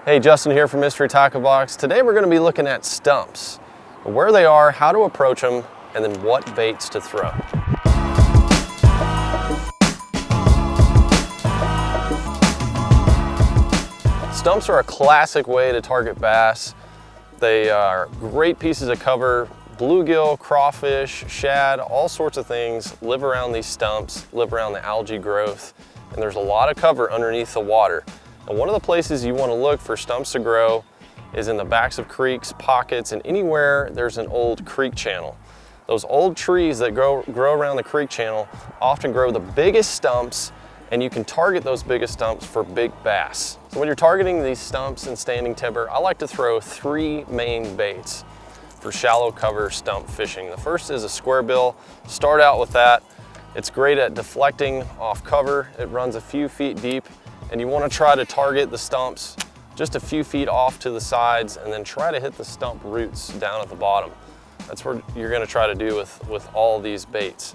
Hey, Justin here from Mystery Tackle Box. Today we're going to be looking at stumps, where they are, how to approach them, and then what baits to throw. Stumps are a classic way to target bass. They are great pieces of cover. Bluegill, crawfish, shad, all sorts of things live around these stumps, live around the algae growth, and there's a lot of cover underneath the water. And one of the places you want to look for stumps to grow is in the backs of creeks, pockets, and anywhere there's an old creek channel. Those old trees that grow around the creek channel often grow the biggest stumps, and you can target those biggest stumps for big bass. So when you're targeting these stumps in standing timber, I like to throw three main baits for shallow cover stump fishing. The first is a square bill. Start out with that. It's great at deflecting off cover. It runs a few feet deep, and you want to try to target the stumps just a few feet off to the sides and then try to hit the stump roots down at the bottom. That's what you're going to try to do with all these baits.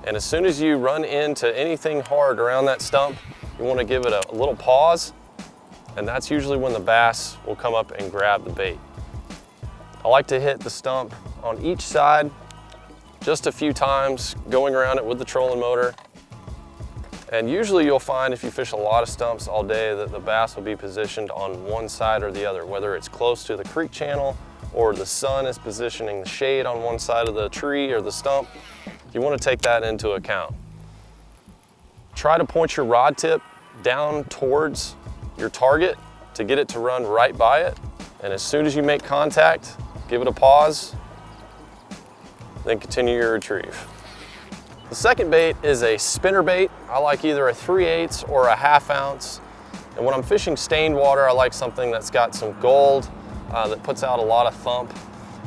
And as soon as you run into anything hard around that stump, you want to give it a little pause, and that's usually when the bass will come up and grab the bait. I like to hit the stump on each side just a few times, going around it with the trolling motor. And usually you'll find if you fish a lot of stumps all day that the bass will be positioned on one side or the other, whether it's close to the creek channel or the sun is positioning the shade on one side of the tree or the stump. You want to take that into account. Try to point your rod tip down towards your target to get it to run right by it. And as soon as you make contact, give it a pause, then continue your retrieve. The second bait is a spinnerbait. I like either a 3/8 or a 1/2 ounce. And when I'm fishing stained water, I like something that's got some gold, that puts out a lot of thump.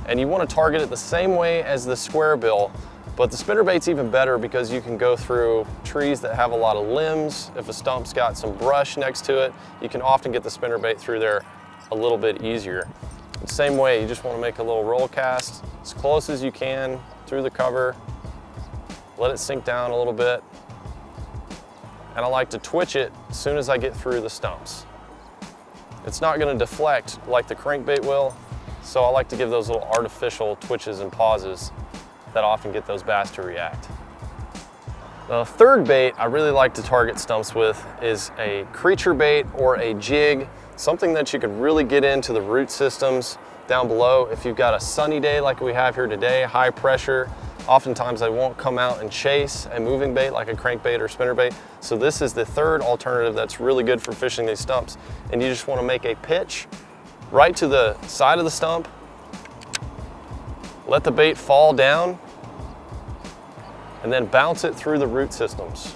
And you want to target it the same way as the square bill, but the spinnerbait's even better because you can go through trees that have a lot of limbs. If a stump's got some brush next to it, you can often get the spinnerbait through there a little bit easier. The same way, you just want to make a little roll cast as close as you can through the cover. Let it sink down a little bit. And I like to twitch it as soon as I get through the stumps. It's not going to deflect like the crankbait will, so I like to give those little artificial twitches and pauses that often get those bass to react. The third bait I really like to target stumps with is a Creaturebait or a jig, something that you could really get into the root systems down below. If you've got a sunny day like we have here today, high pressure, oftentimes they won't come out and chase a moving bait like a crankbait or spinnerbait. So this is the third alternative that's really good for fishing these stumps. And you just want to make a pitch right to the side of the stump, let the bait fall down, and then bounce it through the root systems.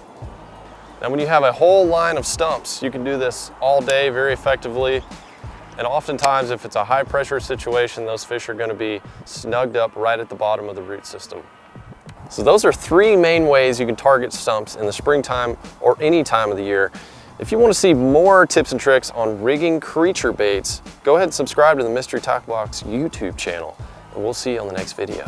Now when you have a whole line of stumps, you can do this all day very effectively. And oftentimes if it's a high pressure situation, those fish are going to be snugged up right at the bottom of the root system. So those are three main ways you can target stumps in the springtime or any time of the year. If you want to see more tips and tricks on rigging creature baits, go ahead and subscribe to the Mystery Tackle Box YouTube channel, and we'll see you on the next video.